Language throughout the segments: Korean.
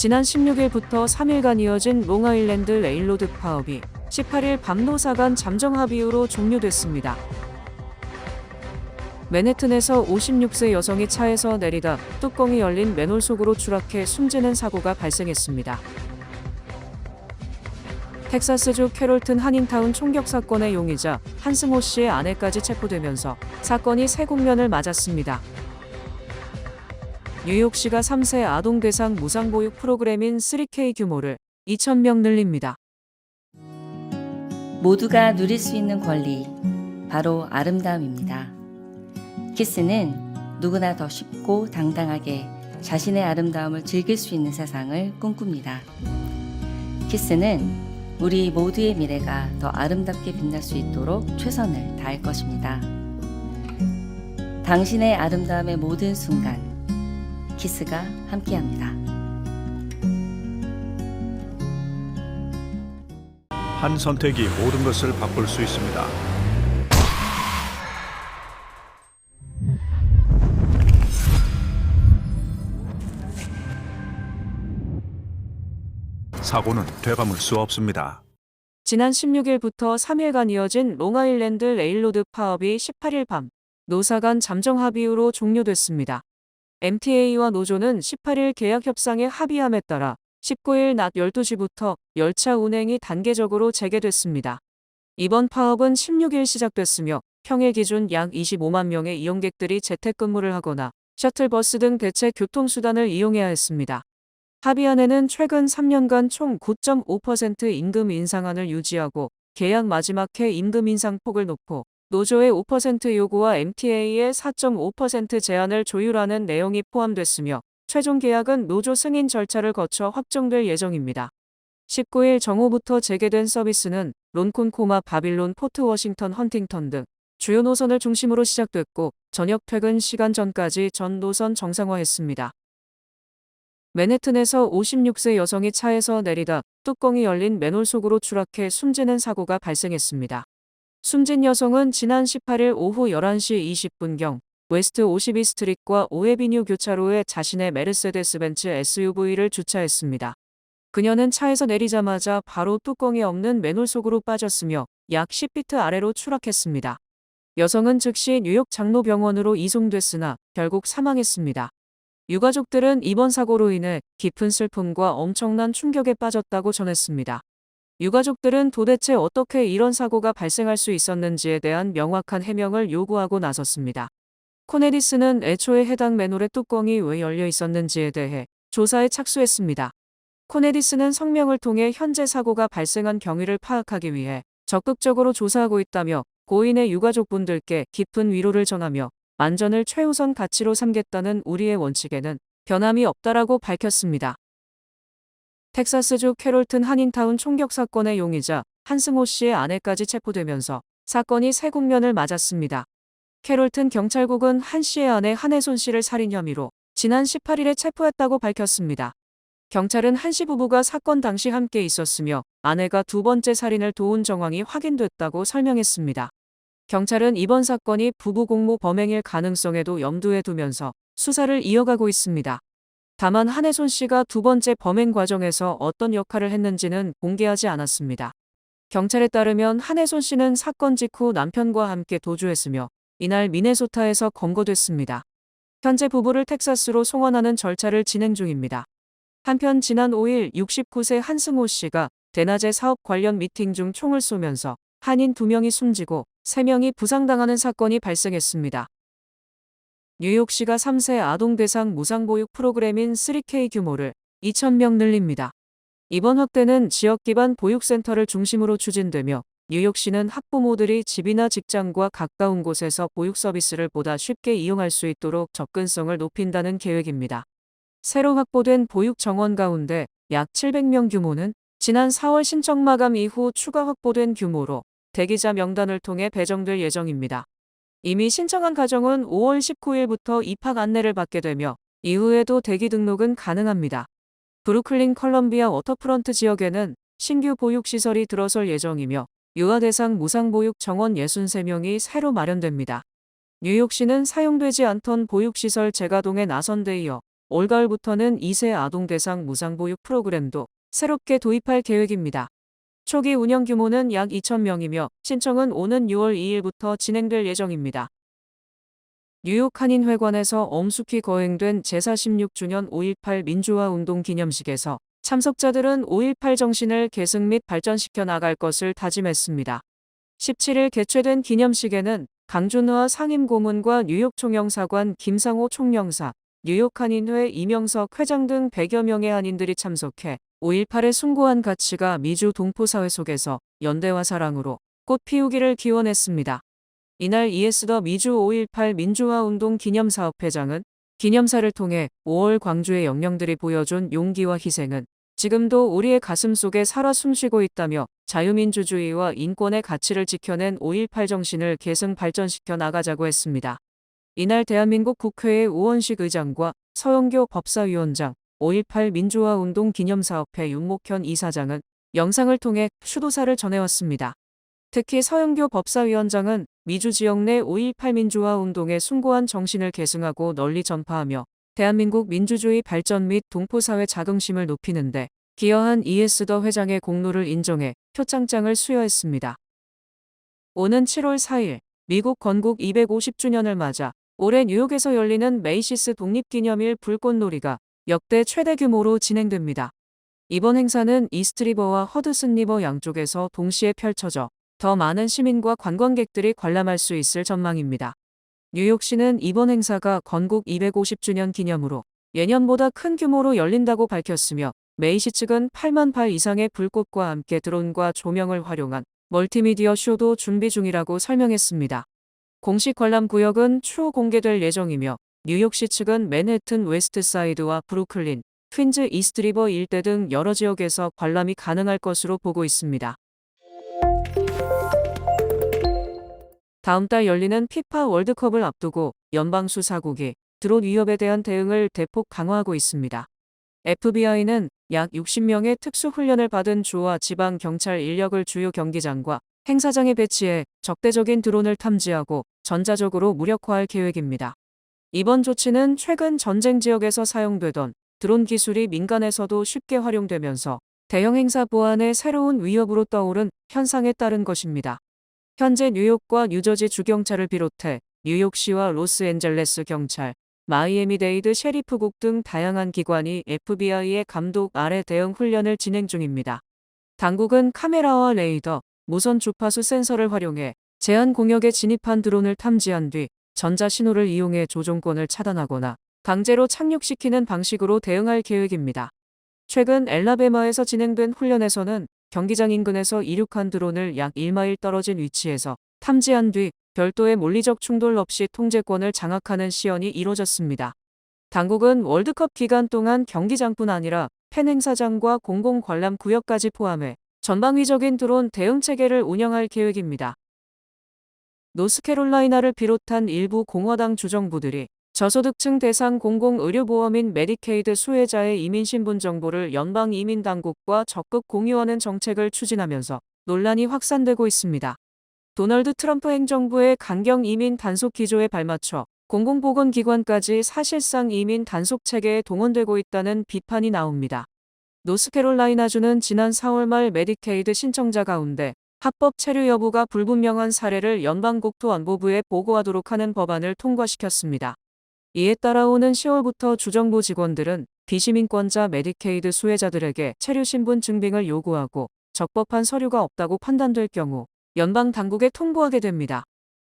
지난 16일부터 3일간 이어진 롱아일랜드 레일로드 파업이 18일 밤 노사 간 잠정 합의로 종료됐습니다. 맨해튼에서 56세 여성이 차에서 내리다 뚜껑이 열린 맨홀 속으로 추락해 숨지는 사고가 발생했습니다. 텍사스주 캐롤튼 한인타운 총격 사건의 용의자 한승호 씨의 아내까지 체포되면서 사건이 새 국면을 맞았습니다. 뉴욕시가 3세 아동 대상 무상보육 프로그램인 3K 규모를 2,000명 늘립니다. 모두가 누릴 수 있는 권리, 바로 아름다움입니다. 키스는 누구나 더 쉽고 당당하게 자신의 아름다움을 즐길 수 있는 세상을 꿈꿉니다. 키스는 우리 모두의 미래가 더 아름답게 빛날 수 있도록 최선을 다할 것입니다. 당신의 아름다움의 모든 순간, 키스가 함께합니다. 한 선택이 모든 것을 바꿀 수 있습니다. 사고는 되감을 수 없습니다. 지난 16일부터 3일간 이어진 롱아일랜드 레일로드 파업이 18일 밤 노사 간 잠정 합의로 종료됐습니다. MTA와 노조는 18일 계약 협상에 합의함에 따라 19일 낮 12시부터 열차 운행이 단계적으로 재개됐습니다. 이번 파업은 16일 시작됐으며 평일 기준 약 25만 명의 이용객들이 재택근무를 하거나 셔틀버스 등 대체 교통수단을 이용해야 했습니다. 합의안에는 최근 3년간 총 9.5% 임금 인상안을 유지하고 계약 마지막 해 임금 인상 폭을 높고 노조의 5% 요구와 MTA의 4.5% 제한을 조율하는 내용이 포함됐으며 최종 계약은 노조 승인 절차를 거쳐 확정될 예정입니다. 19일 정오부터 재개된 서비스는 론콘코마, 바빌론, 포트 워싱턴, 헌팅턴 등 주요 노선을 중심으로 시작됐고 저녁 퇴근 시간 전까지 전 노선 정상화했습니다. 맨해튼에서 56세 여성이 차에서 내리다 뚜껑이 열린 맨홀 속으로 추락해 숨지는 사고가 발생했습니다. 숨진 여성은 지난 18일 오후 11시 20분경 웨스트 52스트릿과 오에비뉴 교차로에 자신의 메르세데스 벤츠 SUV를 주차했습니다. 그녀는 차에서 내리자마자 바로 뚜껑이 없는 맨홀 속으로 빠졌으며 약 10피트 아래로 추락했습니다. 여성은 즉시 뉴욕 장로병원으로 이송됐으나 결국 사망했습니다. 유가족들은 이번 사고로 인해 깊은 슬픔과 엄청난 충격에 빠졌다고 전했습니다. 유가족들은 도대체 어떻게 이런 사고가 발생할 수 있었는지에 대한 명확한 해명을 요구하고 나섰습니다. 코네디스는 애초에 해당 맨홀의 뚜껑이 왜 열려 있었는지에 대해 조사에 착수했습니다. 코네디스는 성명을 통해 현재 사고가 발생한 경위를 파악하기 위해 적극적으로 조사하고 있다며 고인의 유가족분들께 깊은 위로를 전하며 안전을 최우선 가치로 삼겠다는 우리의 원칙에는 변함이 없다라고 밝혔습니다. 텍사스주 캐롤튼 한인타운 총격 사건의 용의자 한승호 씨의 아내까지 체포되면서 사건이 새 국면을 맞았습니다. 캐롤튼 경찰국은 한 씨의 아내 한혜손 씨를 살인 혐의로 지난 18일에 체포했다고 밝혔습니다. 경찰은 한 씨 부부가 사건 당시 함께 있었으며 아내가 두 번째 살인을 도운 정황이 확인됐다고 설명했습니다. 경찰은 이번 사건이 부부 공모 범행일 가능성에도 염두에 두면서 수사를 이어가고 있습니다. 다만 한혜손 씨가 두 번째 범행 과정에서 어떤 역할을 했는지는 공개하지 않았습니다. 경찰에 따르면 한혜손 씨는 사건 직후 남편과 함께 도주했으며 이날 미네소타에서 검거됐습니다. 현재 부부를 텍사스로 송환하는 절차를 진행 중입니다. 한편 지난 5일 69세 한승호 씨가 대낮에 사업 관련 미팅 중 총을 쏘면서 한인 2명이 숨지고 3명이 부상당하는 사건이 발생했습니다. 뉴욕시가 3세 아동 대상 무상보육 프로그램인 3K 규모를 2,000명 늘립니다. 이번 확대는 지역 기반 보육센터를 중심으로 추진되며 뉴욕시는 학부모들이 집이나 직장과 가까운 곳에서 보육 서비스를 보다 쉽게 이용할 수 있도록 접근성을 높인다는 계획입니다. 새로 확보된 보육 정원 가운데 약 700명 규모는 지난 4월 신청 마감 이후 추가 확보된 규모로 대기자 명단을 통해 배정될 예정입니다. 이미 신청한 가정은 5월 19일부터 입학 안내를 받게 되며 이후에도 대기 등록은 가능합니다. 브루클린 컬럼비아 워터프런트 지역에는 신규 보육시설이 들어설 예정이며 유아 대상 무상보육 정원 63명이 새로 마련됩니다. 뉴욕시는 사용되지 않던 보육시설 재가동에 나선 데 이어 올가을부터는 2세 아동 대상 무상보육 프로그램도 새롭게 도입할 계획입니다. 초기 운영 규모는 약 2,000명이며 신청은 오는 6월 2일부터 진행될 예정입니다. 뉴욕 한인회관에서 엄숙히 거행된 제46주년 5.18 민주화 운동 기념식에서 참석자들은 5.18 정신을 계승 및 발전시켜 나갈 것을 다짐했습니다. 17일 개최된 기념식에는 강준화 상임고문과 뉴욕 총영사관 김상호 총영사, 뉴욕 한인회 이명석 회장 등 100여 명의 한인들이 참석해 5.18의 숭고한 가치가 미주 동포사회 속에서 연대와 사랑으로 꽃 피우기를 기원했습니다. 이날 이에스더 미주 5.18 민주화운동 기념사업회장은 기념사를 통해 5월 광주의 영령들이 보여준 용기와 희생은 지금도 우리의 가슴 속에 살아 숨쉬고 있다며 자유민주주의와 인권의 가치를 지켜낸 5.18 정신을 계승 발전시켜 나가자고 했습니다. 이날 대한민국 국회의 우원식 의장과 서영교 법사위원장, 5.18 민주화운동 기념사업회 윤목현 이사장은 영상을 통해 추도사를 전해왔습니다. 특히 서영교 법사위원장은 미주 지역 내 5.18 민주화운동의 숭고한 정신을 계승하고 널리 전파하며 대한민국 민주주의 발전 및 동포사회 자긍심을 높이는 데 기여한 이에스더 회장의 공로를 인정해 표창장을 수여했습니다. 오는 7월 4일 미국 건국 250주년을 맞아 올해 뉴욕에서 열리는 메이시스 독립기념일 불꽃놀이가 역대 최대 규모로 진행됩니다. 이번 행사는 이스트리버와 허드슨리버 양쪽에서 동시에 펼쳐져 더 많은 시민과 관광객들이 관람할 수 있을 전망입니다. 뉴욕시는 이번 행사가 건국 250주년 기념으로 예년보다 큰 규모로 열린다고 밝혔으며 메이시 측은 8만 발 이상의 불꽃과 함께 드론과 조명을 활용한 멀티미디어 쇼도 준비 중이라고 설명했습니다. 공식 관람 구역은 추후 공개될 예정이며 뉴욕시 측은 맨해튼 웨스트사이드와 브루클린, 퀸즈 이스트리버 일대 등 여러 지역에서 관람이 가능할 것으로 보고 있습니다. 다음 달 열리는 피파 월드컵을 앞두고 연방수사국이 드론 위협에 대한 대응을 대폭 강화하고 있습니다. FBI는 약 60명의 특수훈련을 받은 주와 지방 경찰 인력을 주요 경기장과 행사장에 배치해 적대적인 드론을 탐지하고 전자적으로 무력화할 계획입니다. 이번 조치는 최근 전쟁 지역에서 사용되던 드론 기술이 민간에서도 쉽게 활용되면서 대형 행사 보안의 새로운 위협으로 떠오른 현상에 따른 것입니다. 현재 뉴욕과 뉴저지 주경찰을 비롯해 뉴욕시와 로스앤젤레스 경찰, 마이애미데이드 셰리프국 등 다양한 기관이 FBI의 감독 아래 대응 훈련을 진행 중입니다. 당국은 카메라와 레이더, 무선 주파수 센서를 활용해 제한 공역에 진입한 드론을 탐지한 뒤 전자신호를 이용해 조종권을 차단하거나 강제로 착륙시키는 방식으로 대응할 계획입니다. 최근 엘라베마에서 진행된 훈련에서는 경기장 인근에서 이륙한 드론을 약 1마일 떨어진 위치에서 탐지한 뒤 별도의 물리적 충돌 없이 통제권을 장악하는 시연이 이뤄졌습니다. 당국은 월드컵 기간 동안 경기장뿐 아니라 팬 행사장과 공공 관람 구역까지 포함해 전방위적인 드론 대응 체계를 운영할 계획입니다. 노스캐롤라이나를 비롯한 일부 공화당 주정부들이 저소득층 대상 공공의료보험인 메디케이드 수혜자의 이민신분 정보를 연방이민당국과 적극 공유하는 정책을 추진하면서 논란이 확산되고 있습니다. 도널드 트럼프 행정부의 강경 이민 단속 기조에 발맞춰 공공보건기관까지 사실상 이민 단속 체계에 동원되고 있다는 비판이 나옵니다. 노스캐롤라이나주는 지난 4월 말 메디케이드 신청자 가운데 합법 체류 여부가 불분명한 사례를 연방국토안보부에 보고하도록 하는 법안을 통과시켰습니다. 이에 따라오는 10월부터 주정부 직원들은 비시민권자 메디케이드 수혜자들에게 체류 신분 증빙을 요구하고 적법한 서류가 없다고 판단될 경우 연방 당국에 통보하게 됩니다.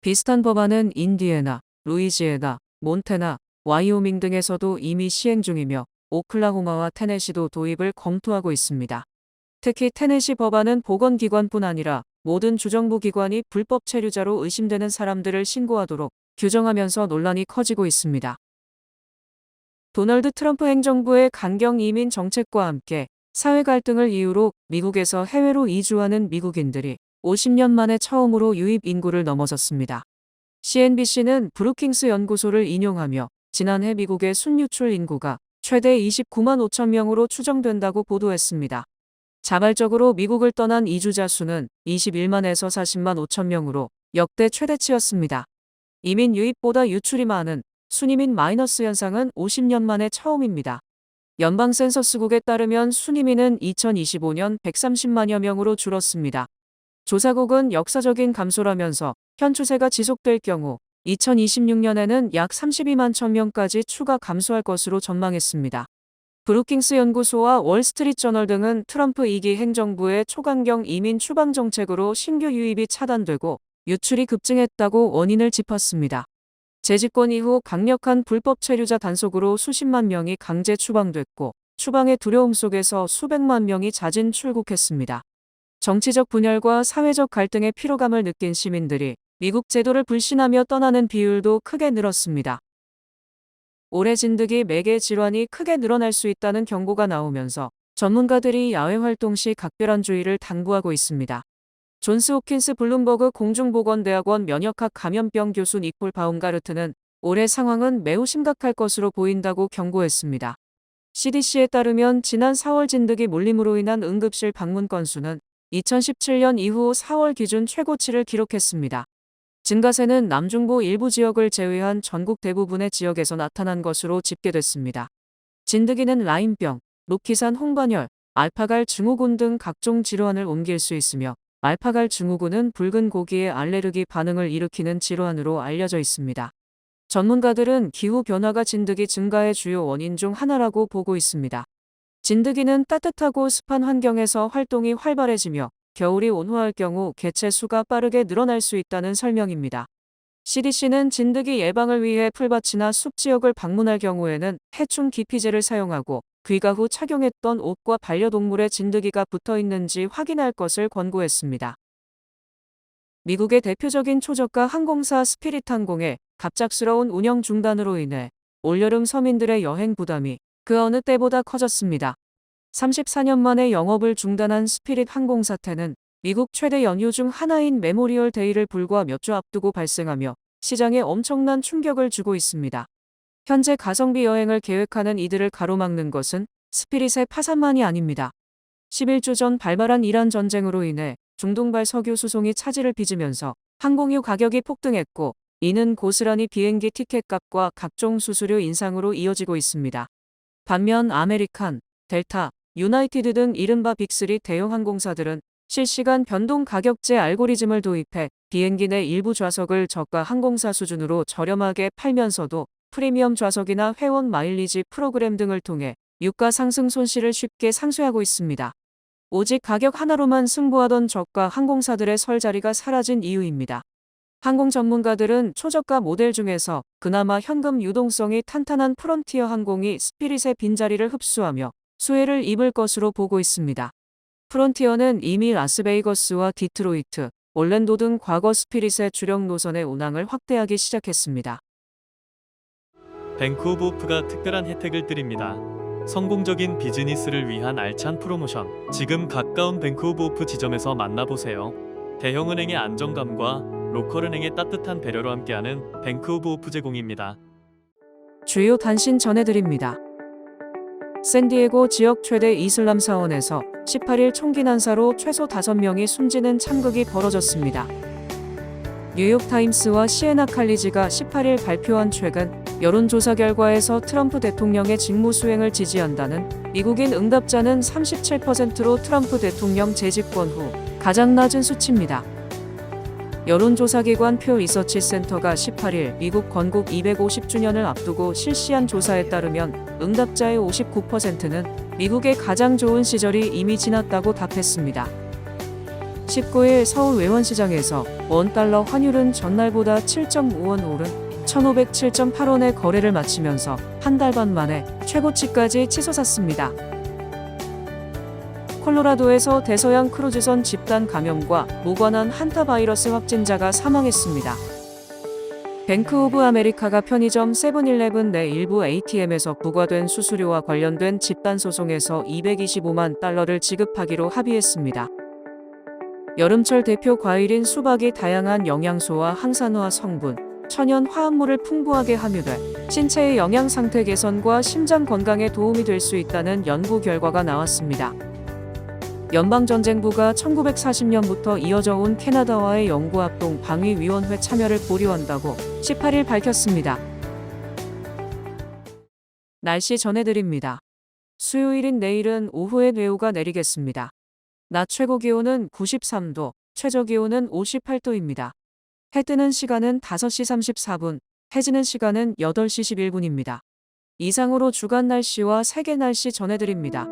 비슷한 법안은 인디애나, 루이지애나, 몬태나, 와이오밍 등에서도 이미 시행 중이며 오클라호마와 테네시도 도입을 검토하고 있습니다. 특히 테네시 법안은 보건기관뿐 아니라 모든 주정부 기관이 불법 체류자로 의심되는 사람들을 신고하도록 규정하면서 논란이 커지고 있습니다. 도널드 트럼프 행정부의 강경 이민 정책과 함께 사회 갈등을 이유로 미국에서 해외로 이주하는 미국인들이 50년 만에 처음으로 유입 인구를 넘어섰습니다. CNBC는 브루킹스 연구소를 인용하며 지난해 미국의 순유출 인구가 최대 29만 5천 명으로 추정된다고 보도했습니다. 자발적으로 미국을 떠난 이주자 수는 21만에서 40만 5천 명으로 역대 최대치였습니다. 이민 유입보다 유출이 많은 순위 및 마이너스 현상은 50년 만에 처음입니다. 연방 센서스국에 따르면 순이민은 2025년 130만여 명으로 줄었습니다. 조사국은 역사적인 감소라면서 현 추세가 지속될 경우 2026년에는 약 32만 1000명까지 추가 감소할 것으로 전망했습니다. 브루킹스 연구소와 월스트리트저널 등은 트럼프 2기 행정부의 초강경 이민 추방 정책으로 신규 유입이 차단되고 유출이 급증했다고 원인을 짚었습니다. 재집권 이후 강력한 불법 체류자 단속으로 수십만 명이 강제 추방됐고 추방의 두려움 속에서 수백만 명이 자진 출국했습니다. 정치적 분열과 사회적 갈등의 피로감을 느낀 시민들이 미국 제도를 불신하며 떠나는 비율도 크게 늘었습니다. 올해 진드기 매개 질환이 크게 늘어날 수 있다는 경고가 나오면서 전문가들이 야외 활동 시 각별한 주의를 당부하고 있습니다. 존스 홉킨스 블룸버그 공중보건대학원 면역학 감염병 교수 니콜 바움가르트는 올해 상황은 매우 심각할 것으로 보인다고 경고했습니다. CDC에 따르면 지난 4월 진드기 물림으로 인한 응급실 방문 건수는 2017년 이후 4월 기준 최고치를 기록했습니다. 증가세는 남중부 일부 지역을 제외한 전국 대부분의 지역에서 나타난 것으로 집계됐습니다. 진드기는 라임병, 로키산 홍반열, 알파갈 증후군 등 각종 질환을 옮길 수 있으며 알파갈 증후군은 붉은 고기에 알레르기 반응을 일으키는 질환으로 알려져 있습니다. 전문가들은 기후 변화가 진드기 증가의 주요 원인 중 하나라고 보고 있습니다. 진드기는 따뜻하고 습한 환경에서 활동이 활발해지며 겨울이 온화할 경우 개체 수가 빠르게 늘어날 수 있다는 설명입니다. CDC는 진드기 예방을 위해 풀밭이나 숲 지역을 방문할 경우에는 해충 기피제를 사용하고 귀가 후 착용했던 옷과 반려동물에 진드기가 붙어 있는지 확인할 것을 권고했습니다. 미국의 대표적인 초저가 항공사 스피릿 항공의 갑작스러운 운영 중단으로 인해 올여름 서민들의 여행 부담이 그 어느 때보다 커졌습니다. 34년 만에 영업을 중단한 스피릿 항공 사태는 미국 최대 연휴 중 하나인 메모리얼 데이를 불과 몇 주 앞두고 발생하며 시장에 엄청난 충격을 주고 있습니다. 현재 가성비 여행을 계획하는 이들을 가로막는 것은 스피릿의 파산만이 아닙니다. 11주 전 발발한 이란 전쟁으로 인해 중동발 석유 수송이 차질을 빚으면서 항공유 가격이 폭등했고 이는 고스란히 비행기 티켓값과 각종 수수료 인상으로 이어지고 있습니다. 반면 아메리칸, 델타, 유나이티드 등 이른바 빅3 대형 항공사들은 실시간 변동 가격제 알고리즘을 도입해 비행기 내 일부 좌석을 저가 항공사 수준으로 저렴하게 팔면서도 프리미엄 좌석이나 회원 마일리지 프로그램 등을 통해 유가 상승 손실을 쉽게 상쇄하고 있습니다. 오직 가격 하나로만 승부하던 저가 항공사들의 설 자리가 사라진 이유입니다. 항공 전문가들은 초저가 모델 중에서 그나마 현금 유동성이 탄탄한 프론티어 항공이 스피릿의 빈자리를 흡수하며 수혜를 입을 것으로 보고 있습니다. 프론티어는 이미 라스베이거스와 디트로이트, 올랜도 등 과거 스피릿의 주력 노선의 운항을 확대하기 시작했습니다. 뱅크 오브 호프가 특별한 혜택을 드립니다. 성공적인 비즈니스를 위한 알찬 프로모션. 지금 가까운 뱅크 오브 호프 지점에서 만나보세요. 대형은행의 안정감과 로컬은행의 따뜻한 배려로 함께하는 뱅크 오브 호프 제공입니다. 주요 단신 전해드립니다. 샌디에고 지역 최대 이슬람 사원에서 18일 총기 난사로 최소 5명이 숨지는 참극이 벌어졌습니다. 뉴욕타임스와 시에나 칼리지가 18일 발표한 최근 여론조사 결과에서 트럼프 대통령의 직무수행을 지지한다는 미국인 응답자는 37%로 트럼프 대통령 재집권 후 가장 낮은 수치입니다. 여론조사기관 표 리서치 센터가 18일 미국 건국 250주년을 앞두고 실시한 조사에 따르면 응답자의 59%는 미국의 가장 좋은 시절이 이미 지났다고 답했습니다. 19일 서울 외환시장에서 원달러 환율은 전날보다 7.5원 오른 1,507.8원의 거래를 마치면서 한 달 반 만에 최고치까지 치솟았습니다. 콜로라도에서 대서양 크루즈선 집단 감염과 무관한 한타바이러스 확진자가 사망했습니다. 뱅크 오브 아메리카가 편의점 세븐일레븐 내 일부 ATM에서 부과된 수수료와 관련된 집단 소송에서 225만 달러를 지급하기로 합의했습니다. 여름철 대표 과일인 수박이 다양한 영양소와 항산화 성분, 천연 화합물을 풍부하게 함유돼 신체의 영양 상태 개선과 심장 건강에 도움이 될 수 있다는 연구 결과가 나왔습니다. 연방전쟁부가 1940년부터 이어져 온 캐나다와의 연구합동 방위위원회 참여를 보류한다고 18일 밝혔습니다. 날씨 전해드립니다. 수요일인 내일은 오후에 뇌우가 내리겠습니다. 낮 최고 기온은 93도, 최저 기온은 58도입니다. 해 뜨는 시간은 5시 34분, 해 지는 시간은 8시 11분입니다. 이상으로 주간 날씨와 세계 날씨 전해드립니다.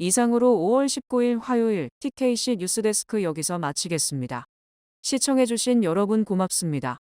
이상으로 5월 19일 화요일 TKC 뉴스데스크 여기서 마치겠습니다. 시청해주신 여러분 고맙습니다.